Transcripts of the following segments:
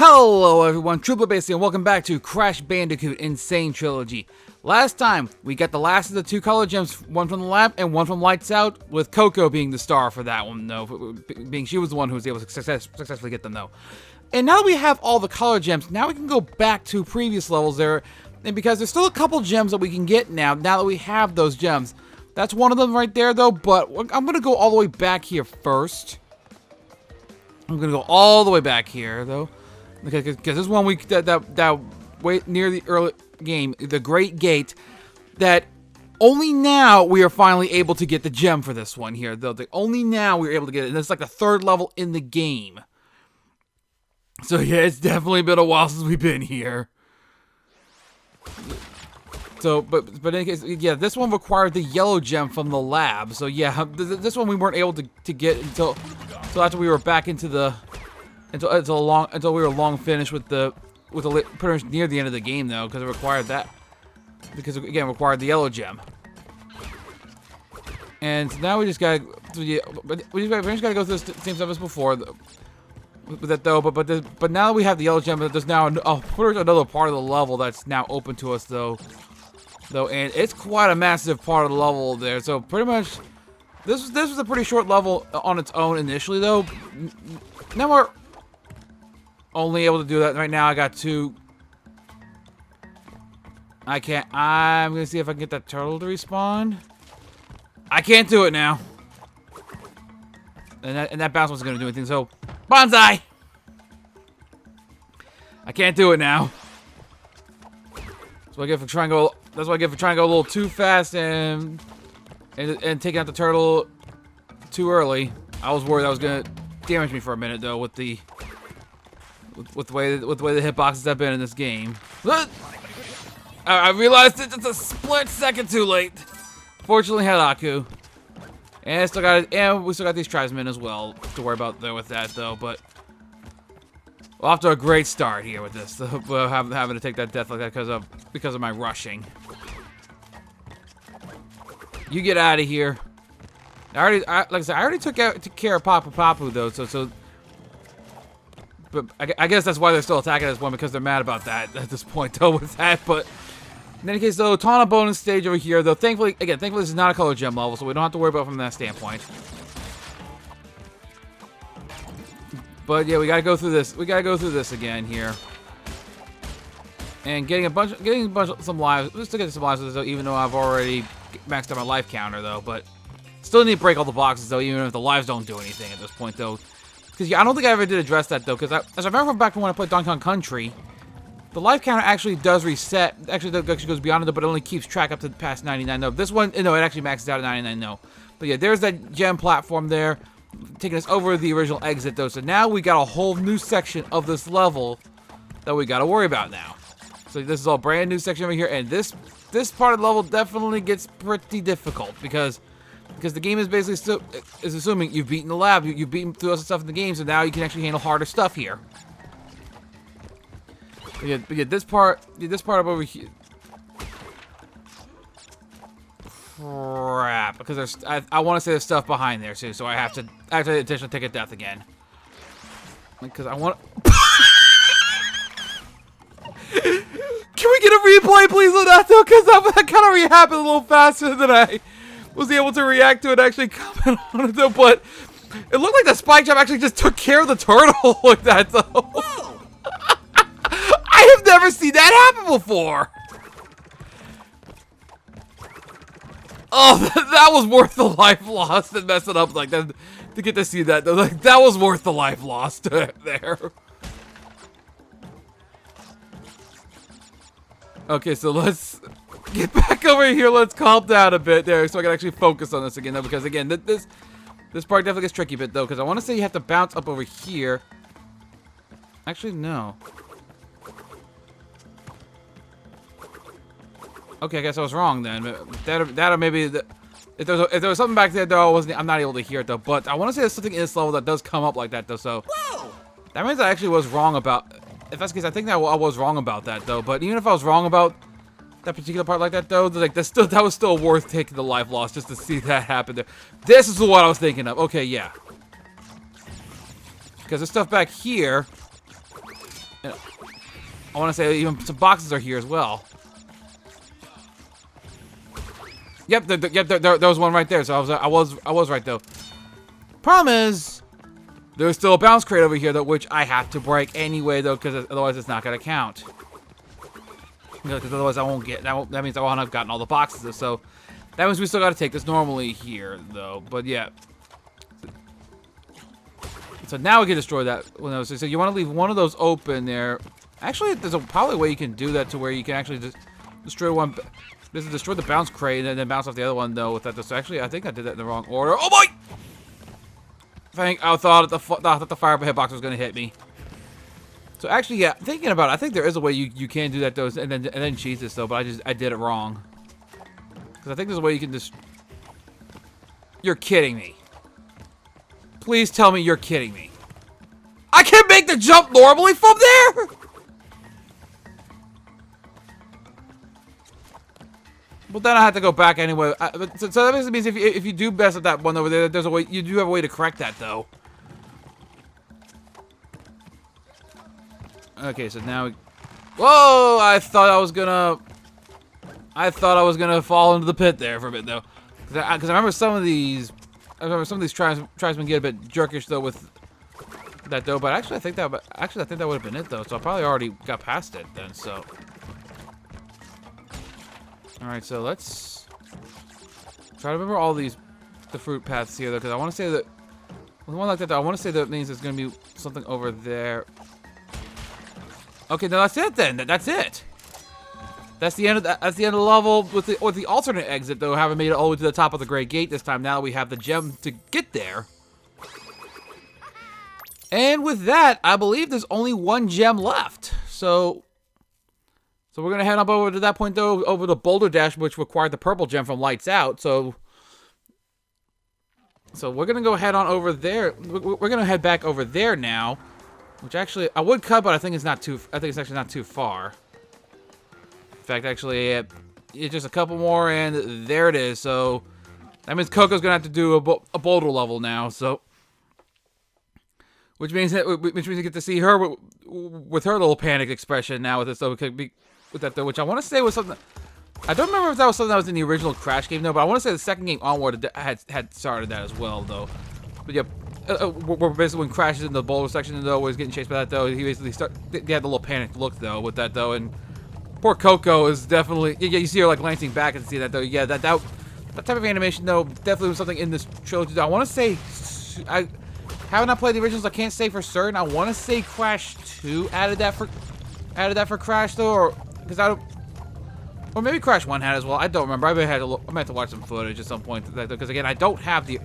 Hello everyone, Trooper Base here, and welcome back to Crash Bandicoot Sane Trilogy. Last time, we got the last of the two color gems, one from the lab and one from Lights Out, with Coco being the star for that one, though, being she was the one who was able to successfully get them, though. And now that we have all the color gems, now we can go back to previous levels there, and because there's still a couple gems that we can get now that we have those gems. That's one of them right there, though, but I'm going to go all the way back here first. I'm going to go all the way back here, though. Because this one that way near the early game, the Great Gate, that only now we are finally able to get the gem for this one here, though. Only now we're able to get it, and it's like the third level in the game. So yeah, it's definitely been a while since we've been here. So, but in any case, yeah, this one required the yellow gem from the lab. So yeah, this one we weren't able to get until after we were back into the. Until we were long finished with the pretty much near the end of the game, though, because it required that, because again it required the yellow gem. And so now we just gotta we just gotta go through the same stuff as before. But now that we have the yellow gem, there's now pretty much another part of the level that's now open to us, though, and it's quite a massive part of the level there. So pretty much this was a pretty short level on its own initially, though. Now we're only able to do that right now. I got two. I can't. I'm gonna see if I can get that turtle to respawn. I can't do it now. And that bounce wasn't gonna do anything. So, bonsai. I can't do it now. So I get for trying to go. That's what I get for trying to go a little too fast and taking out the turtle too early. I was worried that was gonna damage me for a minute, though, with the way the hitboxes have been in this game. I realized it just a split second too late. Fortunately, had Aku, and we still got these tribesmen as well to worry about there with that, though. But we're off to a great start here with this. Having to take that death like that because of my rushing. You get out of here. Like I said, I already took care of Papu, though, so. But I guess that's why they're still attacking this one, because they're mad about that at this point, though, with that. But in any case, though, Taunt a bonus stage over here, though. Thankfully, this is not a color gem level, so we don't have to worry about it from that standpoint. But yeah, we gotta go through this. We gotta go through this again here, and getting some lives. Let's still get some lives, though, even though I've already maxed out my life counter, though. But still need to break all the boxes, though, even if the lives don't do anything at this point, though. Because yeah, I don't think I ever did address that, though, because as I remember back from when I played Donkey Kong Country, the life counter actually does reset. Actually, it actually goes beyond it, but it only keeps track up to past 99. No, this one, no, it actually maxes out at 99. No, but yeah, there's that gem platform there, taking us over the original exit, though. So now we got a whole new section of this level that we got to worry about now. So this is all brand new section over here, and this part of the level definitely gets pretty difficult because the game is basically still assuming you've beaten the lab, you've beaten through all the stuff in the game, so now you can actually handle harder stuff here. But yeah, this part up over here. Crap, because I want to say there's stuff behind there too, so I have to actually additionally take a death again. Because I want. Can we get a replay, please, on that, though? Because that kind of happened a little faster than I was able to react to it, actually comment on it, though. But it looked like the spike jump actually just took care of the turtle like that, though. I have never seen that happen before. Oh, that was worth the life lost and mess it up like that to get to see that, though. Like, that was worth the life lost there. Okay, so let's get back over here. Let's calm down a bit there so I can actually focus on this again, though, because again, this part definitely gets tricky a bit, though, because I want to say you have to bounce up over here. Actually, no. Okay, I guess I was wrong then. That or maybe if there was something back there, though, I'm not able to hear it, though. But I want to say there's something in this level that does come up like that, though. So that means I actually was wrong about. If that's the case, I think that I was wrong about that, though. But even if I was wrong about that particular part like that, though, like that was still worth taking the life loss just to see that happen there. This is what I was thinking of. Okay, yeah. Because the stuff back here I want to say even some boxes are here as well. Yep, there was one right there. So I was right though. Problem is, there's still a bounce crate over here though, which I have to break anyway though, because otherwise it's not gonna count. Because otherwise I won't get. That means I won't have gotten all the boxes though, so that means we still got to take this normally here though. But yeah. So now we can destroy that. So you want to leave one of those open there. Actually, there's probably a way you can do that to where you can actually just destroy one. This is destroy the bounce crate and then bounce off the other one though with that. So actually, I think I did that in the wrong order. Oh boy! I thought that the fire hitbox was gonna hit me. So actually, yeah, thinking about it, I think there is a way you can do that though, and then cheese this though. But I did it wrong. Because I think there's a way you can just. You're kidding me. Please tell me you're kidding me. I can make the jump normally from there. But then I have to go back anyway. So that basically means if you do mess up that one over there, there's a way. You do have a way to correct that though. Okay, so now. Whoa! I thought I was gonna fall into the pit there for a bit though, because I remember some of these. Tribesmen get a bit jerkish though with that though. But actually, I think that would have been it though. So I probably already got past it then. So. Alright, so let's try to remember all the fruit paths here, though, because I want to say that, with one like that, though, I want to say that means there's going to be something over there. Okay, no, that's it then. That's it. That's the end of the level with the alternate exit, though, having made it all the way to the top of the Great Gate this time. Now that we have the gem to get there. And with that, I believe there's only one gem left. So we're going to head up over to that point, though, over the Boulder Dash, which required the purple gem from Lights Out. So we're going to go head on over there. We're going to head back over there now, which actually, I would cut, but I think it's actually not too far. In fact, actually, it's just a couple more, and there it is. So that means Coco's going to have to do a Boulder level now, so. Which means we get to see her with her little panic expression now with this, so it could be. With that though, which I want to say was something. I don't remember if that was something that was in the original Crash game though, but I want to say the second game onward had started that as well though. But yeah, we're basically when Crash is in the boulder section though, was getting chased by that though. He basically they had the little panicked look though with that though, and poor Coco is definitely you see her like glancing back and see that though. Yeah, that type of animation though definitely was something in this trilogy. Though. I want to say I haven't played the originals. I can't say for certain. I want to say Crash 2 added that for Crash though, or maybe Crash 1 had as well. I don't remember. I might have to watch some footage at some point because again, I don't have the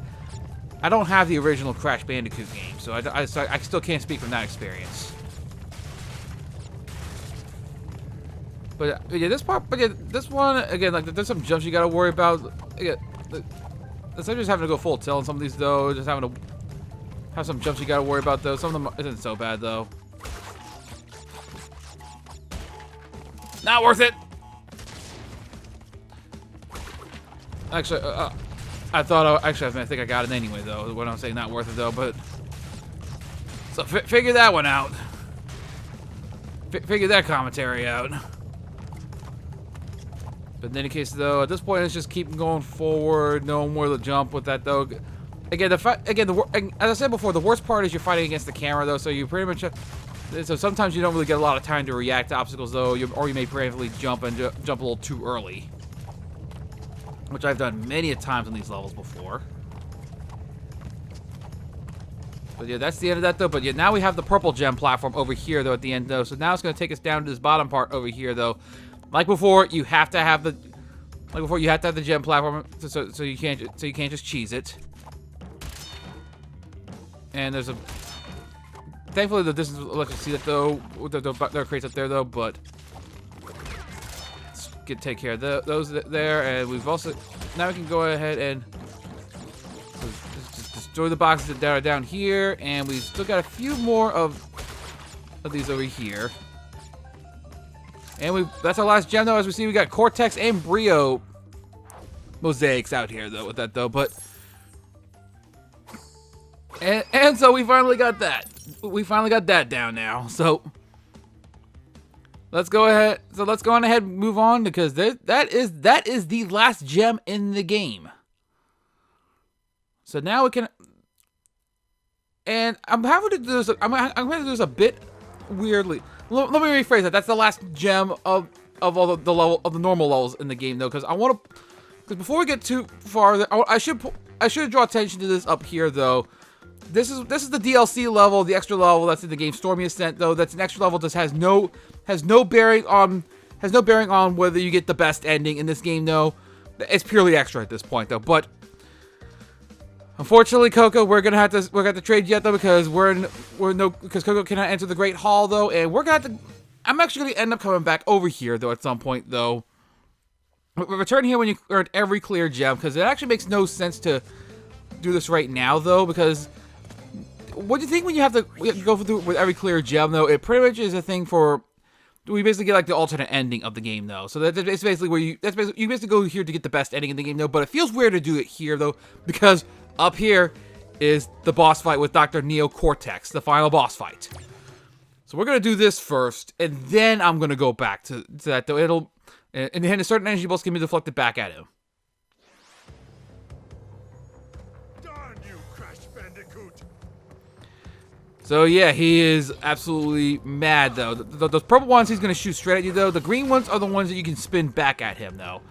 original Crash Bandicoot game, so I still can't speak from that experience. But yeah, this one again, like there's some jumps you gotta worry about. Yeah, instead of just having to go full tilt on some of these though, just having to have some jumps you gotta worry about though. Some of them isn't so bad though. Not worth it. Actually, I think I got it anyway, though. When I'm saying not worth it, though, but so figure that one out. Figure that commentary out. But in any case, though, at this point, it's just keep going forward. No more to jump with that, though. Again, as I said before, the worst part is you're fighting against the camera, though. So you pretty much. So sometimes you don't really get a lot of time to react to obstacles, though, or you may preemptively jump and jump a little too early, which I've done many a times on these levels before. But yeah, that's the end of that, though. But yeah, now we have the purple gem platform over here, though, at the end, though. So now it's going to take us down to this bottom part over here, though. Like before, you have to have the gem platform, so you can't just cheese it. And there's a. Thankfully, the distance will let you see that though. There are crates up there though, but let's take care of those there. And we've also now we can go ahead and just destroy the boxes that are down here, and we've still got a few more of these over here. And that's our last gem though. As we see, we got Cortex and Brio mosaics out here though with that though, but. And so we finally got that. We finally got that down now. So let's go ahead. So let's go on ahead and move on because that is the last gem in the game. So now we can, and I'm having to do this. I'm going to do this a bit weirdly. Let me rephrase that. That's the last gem of all the level of the normal levels in the game, though, because I want to. Because before we get too far, I should draw attention to this up here, though. This is the DLC level, the extra level that's in the game, Stormy Ascent, though. That's an extra level. That has no bearing on whether you get the best ending in this game, though. It's purely extra at this point, though. But unfortunately, Coco, we're gonna have to trade yet, though, because because Coco cannot enter the Great Hall, though, and we're gonna have to. I'm actually gonna end up coming back over here, though, at some point, though. Return here when you earn every clear gem, because it actually makes no sense to do this right now, though, because what do you think when you have to go through with every clear gem, though? It pretty much is a thing for, we basically get like the alternate ending of the game, though. So that's basically where you basically go here to get the best ending in the game, though. But it feels weird to do it here, though, because up here is the boss fight with Dr. Neo Cortex, the final boss fight. So we're gonna do this first, and then I'm gonna go back to that, though. And then a certain energy bolts can be deflected back at him. Darn you, Crash Bandicoot! So yeah, he is absolutely mad, though. Those purple ones he's going to shoot straight at you, though. The green ones are the ones that you can spin back at him, though.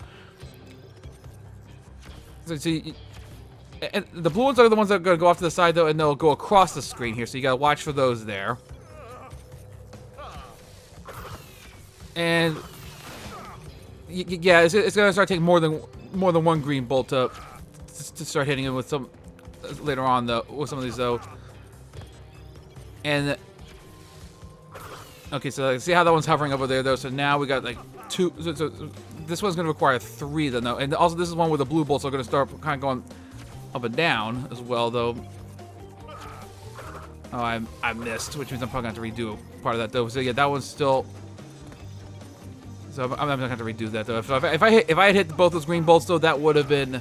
And the blue ones are the ones that are going to go off to the side, though, and they'll go across the screen here. So you got to watch for those there. And yeah, it's going to start taking more than one green bolt to start hitting him with some later on, though, with some of these, though. And okay, so see how that one's hovering over there, though. So now we got like 2. So this one's going to require 3, then, though. And also this is one where the blue bolts are going to start kind of going up and down as well, though. Oh, I missed, which means I'm probably going to have to redo part of that, though. So yeah, that one's still. So I'm not going to have to redo that, though. If I had hit both those green bolts, though, that would have been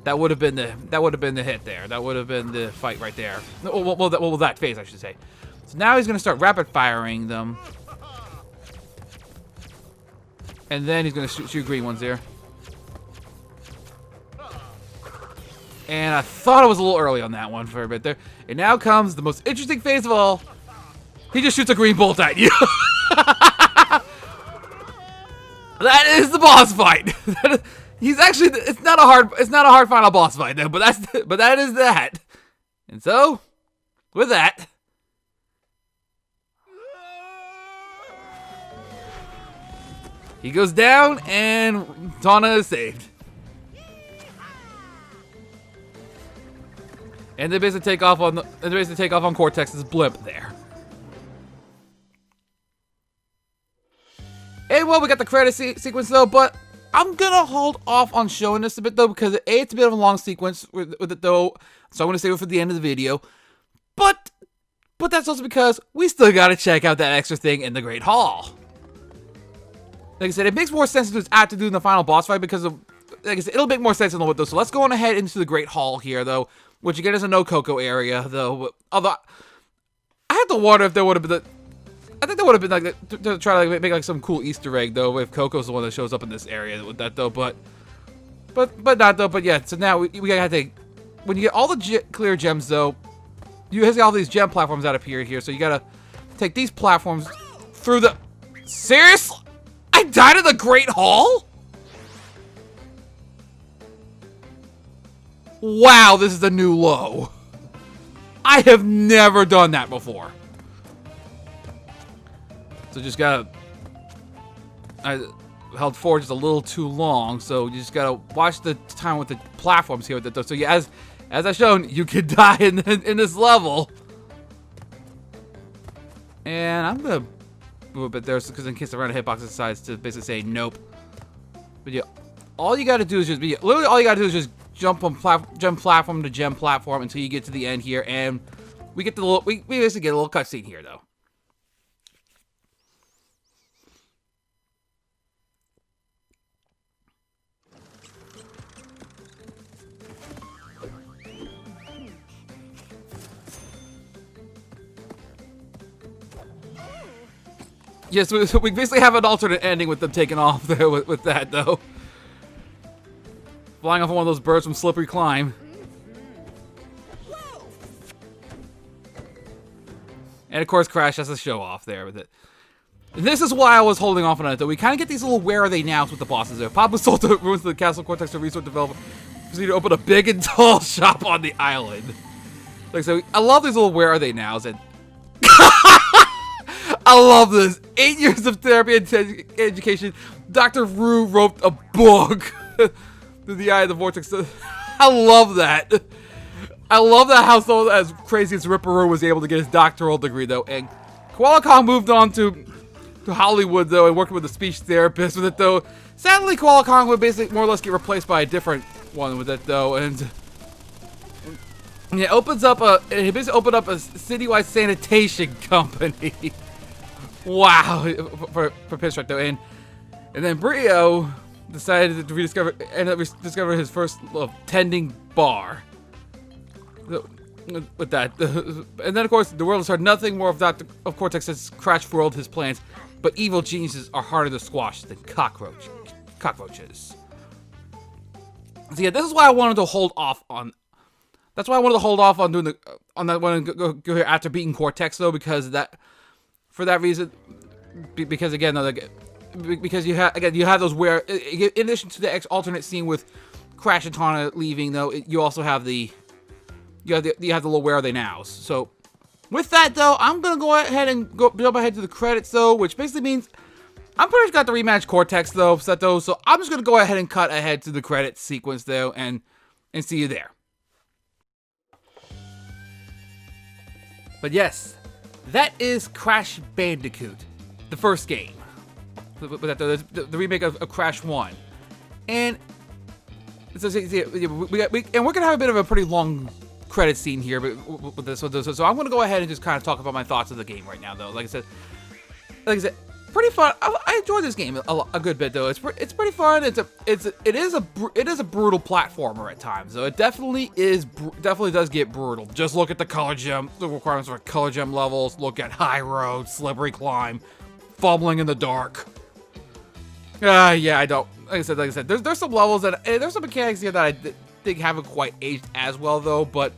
the hit there. That would have been the fight right there. Well, that phase, I should say. So now he's going to start rapid firing them. And then he's going to shoot green ones here. And I thought I was a little early on that one for a bit there. And now comes the most interesting phase of all. He just shoots a green bolt at you. That is the boss fight. He's actually, it's not a hard final boss fight, though, but that is that. And so, with that, he goes down and Donna is saved. And they basically take off on Cortex's blimp there. And well, we got the credit sequence, though, but I'm gonna hold off on showing this a bit, though, because it's a bit of a long sequence with it, though. So I'm gonna save it for the end of the video. But that's also because we still gotta check out that extra thing in the Great Hall. Like I said, it makes more sense to do this after doing the final boss fight because of, like I said, it'll make more sense in the way, though. So let's go on ahead into the Great Hall here, though, which again is a no Coco area, though. Although I have to wonder if there would have been I think that would have been like to try to like make like some cool Easter egg, though, if Coco's the one that shows up in this area with that, though. But not, though. But yeah, so now we gotta take, when you get all the clear gems, though, you have all these gem platforms that appear here. So you gotta take these platforms through the. Seriously? I died in the Great Hall? Wow, this is a new low. I have never done that before. So just gotta, I held forward just a little too long, so you just gotta watch the time with the platforms here. So yeah, as I've shown, you could die in this level. And I'm gonna move a bit there, because in case the random hitbox decides to basically say nope. But yeah, all you gotta do is literally all you gotta do is just jump from gem platform to gem platform until you get to the end here, and we get the little, we basically get a little cutscene here, though. Yes, we basically have an alternate ending with them taking off there with that, though. Flying off of one of those birds from Slippery Climb. And of course, Crash has to show off there with it. And this is why I was holding off on it, though. We kind of get these little where are they nows with the bosses there. Papa sold the ruins of the castle, Cortex, a resource developer. Proceeded to open a big and tall shop on the island. Like, so I love these little where are they nows. And I love this. 8 years of therapy and education. Dr. Rue wrote a book. Through the eye of the vortex. I love that. I love that how someone as crazy as Ripperoo was able to get his doctoral degree, though. And Koala Kong moved on to Hollywood, though, and working with a speech therapist with it, though. Sadly, Koala Kong would basically more or less get replaced by a different one with it, though. And it opens up he basically opened up a citywide sanitation company. Wow, for Pinstripe, though. And then Brio decided to rediscover his first tending bar. With that, and then of course the world has heard nothing more of Cortex's Crash World, his plans, but evil geniuses are harder to squash than cockroaches. So yeah, this is why I wanted to hold off on. That's why I wanted to hold off on doing that one and go here after beating Cortex, though, because for that reason, because again, though, because you have those where, in addition to the alternate scene with Crash and Tawna leaving, though, you also have the. You have the little where are they nows. So, with that, though, I'm going to go ahead and jump ahead to the credits, though, which basically means I'm pretty much got the rematch Cortex, though, set those. So, I'm just going to go ahead and cut ahead to the credits sequence, though, and see you there. But yes, that is Crash Bandicoot, the first game. The remake of Crash 1. And, so, we're going to have a bit of a pretty long credit scene here, but with this, so I'm going to go ahead and just kind of talk about my thoughts of the game right now, though. Like I said, pretty fun. I enjoyed this game a good bit, though. It's pretty fun. It is a brutal platformer at times, though. It definitely does get brutal. Just look at the requirements for color gem levels. Look at high road, slippery climb, fumbling in the dark. Yeah, I don't. Like I said, there's some levels there's some mechanics here that I think haven't quite aged as well, though, but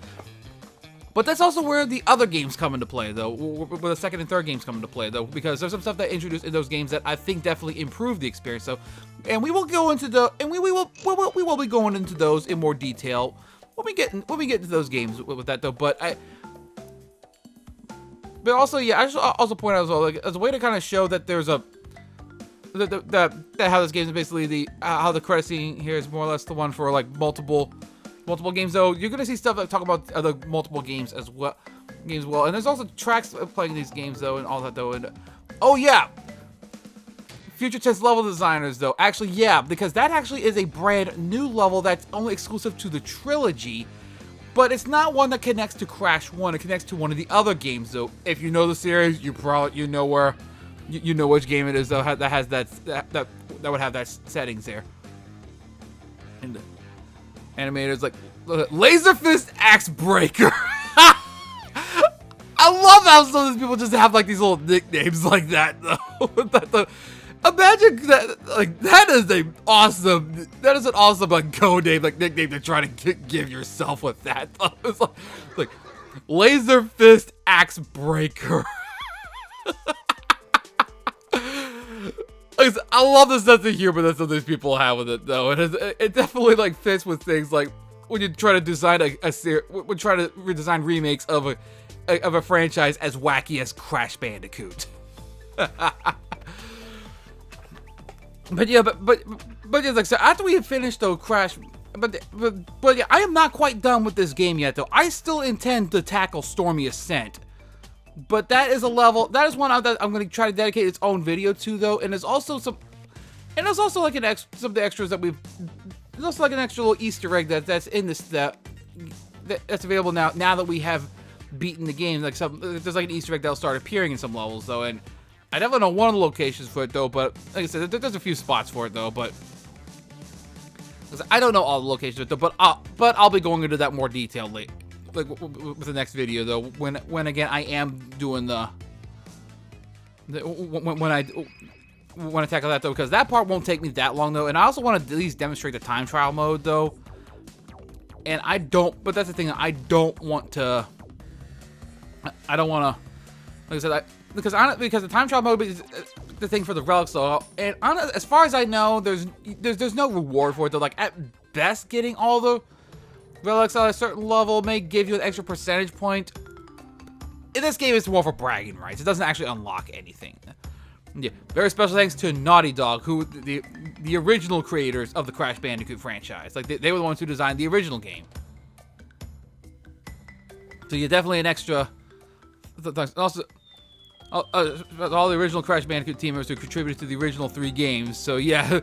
that's also where the other games come into play, though, where the second and third games come into play, though, because there's some stuff that introduced in those games that I think definitely improved the experience. So, and we will go into we will be going into those in more detail when we get into those games with that, though. But also, yeah, I should also point out as well, like, as a way to kind of show that there's how this game is basically how the credit scene here is more or less the one for like multiple games, though. You're gonna see stuff that talk about other multiple games as well, and there's also tracks playing these games, though, and all that, though. And oh yeah, future tense level designers, though. Actually, yeah, because that actually is a brand new level that's only exclusive to the trilogy, but it's not one that connects to Crash 1. It connects to one of the other games, though. If you know the series, you know where. You know which game it is, though, that has that would have that settings there. And the animators like Laser Fist Axe Breaker. I love how some of these people just have like these little nicknames like that, though. Imagine that, like, that is an awesome like code name, like nickname to try to give yourself with that. It's like Laser Fist Axe Breaker. I love the sense of humor that some of these people have with it, though. It definitely like fits with things like when you try to design when try to redesign remakes of a franchise as wacky as Crash Bandicoot. But yeah, but yeah, like, so after we have finished, though, Crash, but yeah, I am not quite done with this game yet, though. I still intend to tackle Stormy Ascent. But that is one that I'm going to try to dedicate its own video to, though. And there's also like some of the extras that there's also like an extra little Easter egg that's in this that's available now that we have beaten the game. Like there's like an Easter egg that'll start appearing in some levels, though. And I definitely know one of the locations for it, though. But like I said, there's a few spots for it, though. But I don't know all the locations, though. But I'll be going into that more detail later. Like with the next video, though, when again I am doing the when I tackle that though, because that part won't take me that long though, and I also want to at least demonstrate the time trial mode though. And I don't, but that's the thing. I don't want to. I don't want to. Like I said, because the time trial mode is the thing for the relics though. And as far as I know, there's no reward for it though. Like at best, getting all the relics at a certain level may give you an extra percentage point. In this game, it's more for bragging rights. It doesn't actually unlock anything. Yeah, very special thanks to Naughty Dog, who the original creators of the Crash Bandicoot franchise. Like they were the ones who designed the original game. So you're definitely an extra. Also, all the original Crash Bandicoot team members who contributed to the original 3 games. So yeah,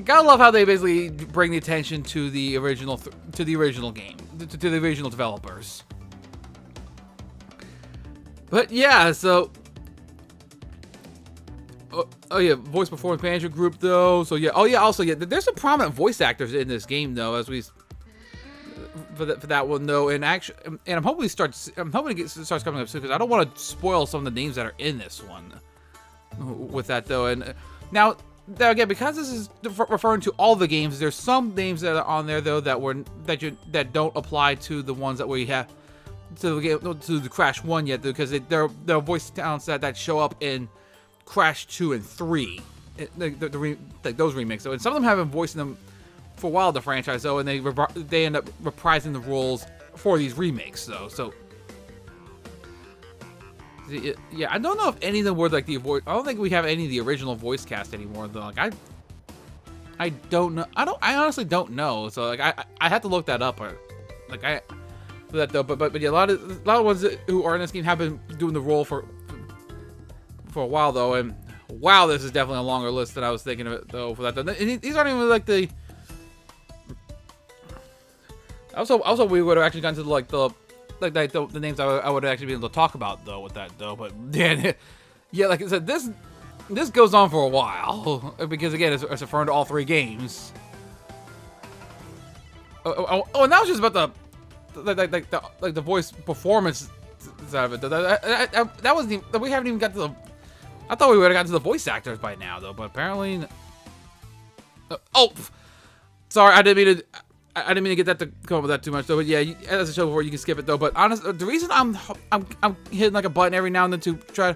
gotta love how they basically bring the attention to the original game, to the original developers. But yeah, so. Oh yeah, voice performance manager group though. So yeah, also there's some prominent voice actors in this game though, as we for that one though. And actually, and I'm hoping it starts coming up soon because I don't want to spoil some of the names that are in this one with that though. And now again, because this is referring to all the games, there's some names that are on there though that don't apply to the ones that we have to the Crash 1 yet, because they're voice talents that show up in Crash 2 and 3, those remakes. So, and some of them have been voicing them for a while, the franchise though, and they end up reprising the roles for these remakes though. So, yeah, I don't know if any of them were like the voice. I don't think we have any of the original voice cast anymore though. Like I don't know. I honestly don't know. So like I have to look that up, or like for that though. But yeah, a lot of ones who are in this game have been doing the role for a while though, and wow, this is definitely a longer list than I was thinking of it though for that. And these aren't even like the. Also, we would have actually gotten to the names I would actually be able to talk about though with that though. But yeah, like I said, this goes on for a while because again, it's referring to all 3 games. And that was just about the voice performance side of it. That wasn't even, we haven't even got to the. I thought we would have gotten to the voice actors by now, though, but apparently. Sorry, I didn't mean to get that to come up with that too much, though. But yeah, as I showed before, you can skip it though. But honestly, the reason I'm hitting like a button every now and then to try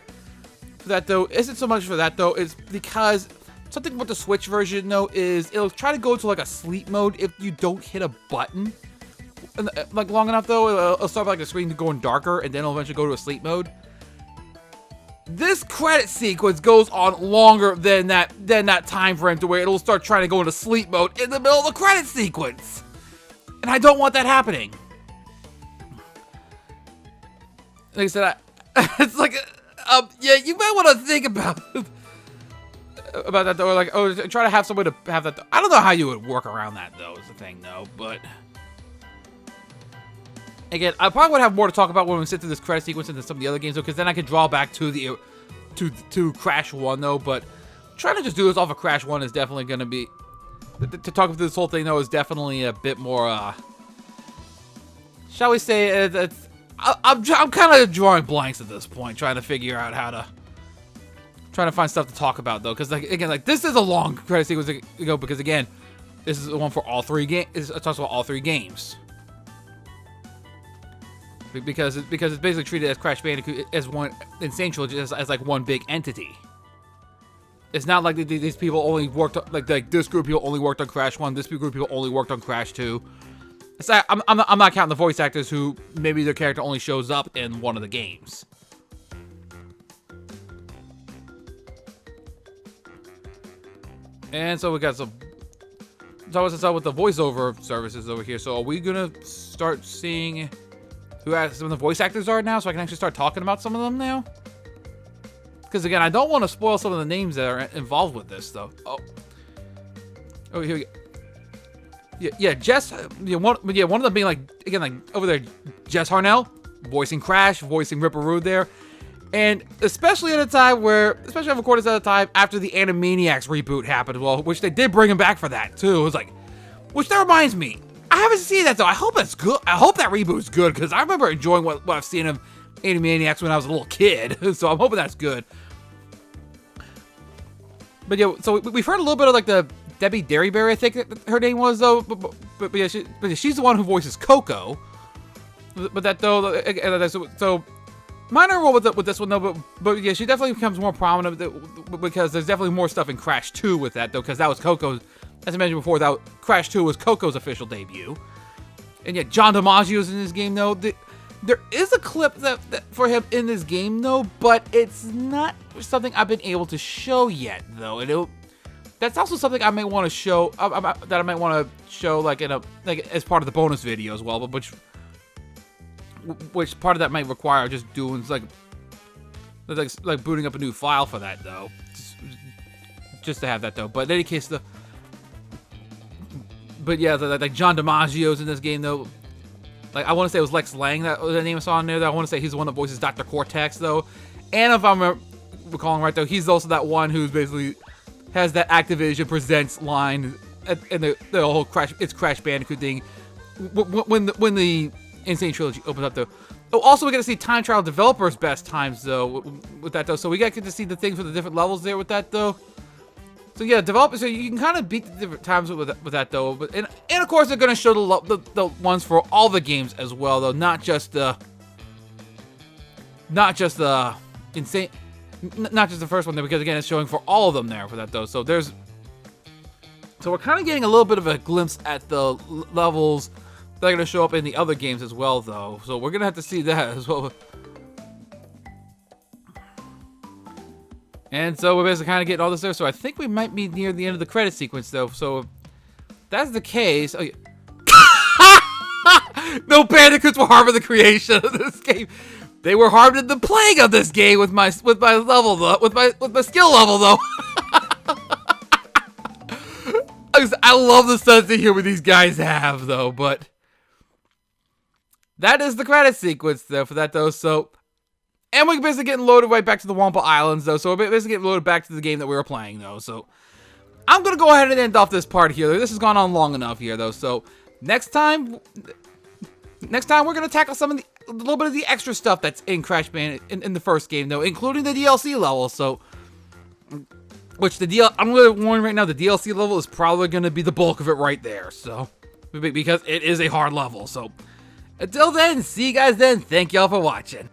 for that though isn't so much for that though. It's because something with the Switch version though is it'll try to go to like a sleep mode if you don't hit a button like long enough though. It'll start like the screen going darker and then it'll eventually go to a sleep mode. This credit sequence goes on longer than that time frame to where it'll start trying to go into sleep mode in the middle of the credit sequence. And I don't want that happening. Like I said, it's like, yeah, you might want to think about that though. Or like, try to have someone to have that. I don't know how you would work around that though, is the thing though. But again, I probably would have more to talk about when we sit through this credit sequence into some of the other games though, because then I could draw back to the to Crash 1 though. But trying to just do this off of Crash 1 is definitely going to be. To talk through this whole thing, though, is definitely a bit more, shall we say, I'm kind of drawing blanks at this point, trying to figure out trying to find stuff to talk about, though, because, like, again, like, this is a long credit sequence, because, again, this is the one for all 3 games, it talks about all 3 games. Because it's basically treated as Crash Bandicoot, as one, in Sane Trilogy, as like, one big entity. It's not like these people only worked on, like this group of people only worked on Crash 1, this group of people only worked on Crash 2. It's like, I'm not counting the voice actors who maybe their character only shows up in one of the games. And so we got some. So what's up with the voiceover services over here? So are we gonna start seeing who some of the voice actors are now, so I can actually start talking about some of them now? Because again, I don't want to spoil some of the names that are involved with this, though. Oh, here we go. Yeah, Jess. One of them being like again, like over there, Jess Harnell, voicing Crash, voicing Ripperoo there, and especially at a time especially over quarters at a time after the Animaniacs reboot happened, well, which they did bring him back for that too. It was like, which that reminds me, I haven't seen that though. I hope that's good. I hope that reboot is good because I remember enjoying what I've seen him Animaniacs when I was a little kid, so I'm hoping that's good. But yeah, so we've heard a little bit of like the Debbie Derryberry, I think her name was though. But yeah, she's the one who voices Coco. But that though, so minor role with this one though. But yeah, she definitely becomes more prominent because there's definitely more stuff in Crash 2 with that though, because that was Coco's. As I mentioned before, that Crash 2 was Coco's official debut. And yet John DiMaggio's in this game though. There is a clip that for him in this game though, but it's not something I've been able to show yet though. And that's also something I may want to show that I might want to show like as part of the bonus video as well, but which part of that might require just doing like booting up a new file for that though, just to have that though. But in any case, but yeah, like John DiMaggio's in this game though. Like, I want to say it was Lex Lang that was the name I saw on there. I want to say he's the one that voices Dr. Cortex, though. And if I'm recalling right, though, he's also that one who's basically has that Activision Presents line in the whole Crash Bandicoot thing when the Sane Trilogy opens up, though. Oh, also, we get to see time trial developers' best times, though, with that, though. So we get to see the things for the different levels there with that, though. So yeah, developers. So you can kind of beat the different times with that though. But and of course they're gonna show the ones for all the games as well though, not just the insane, not just the first one there, because again it's showing for all of them there for that though. So we're kind of getting a little bit of a glimpse at the levels that are gonna show up in the other games as well though. So we're gonna have to see that as well. And so we're basically kind of getting all this there. So I think we might be near the end of the credit sequence, though. So if that's the case. Oh, yeah. No bandicoots were harmed in the creation of this game. They were harmed in the playing of this game with my level though, with my skill level though. I love the sense of humor these guys have though, but that is the credit sequence though for that though. So. And we're basically getting loaded right back to the Wampa Islands, though. So we're basically getting loaded back to the game that we were playing, though. So I'm going to go ahead and end off this part here. This has gone on long enough here, though. So next time we're going to tackle a little bit of the extra stuff that's in Crash Bandicoot in the first game, though, including the DLC level. So, I'm going to warn right now, the DLC level is probably going to be the bulk of it right there. So, because it is a hard level. So, until then, see you guys then. Thank y'all for watching.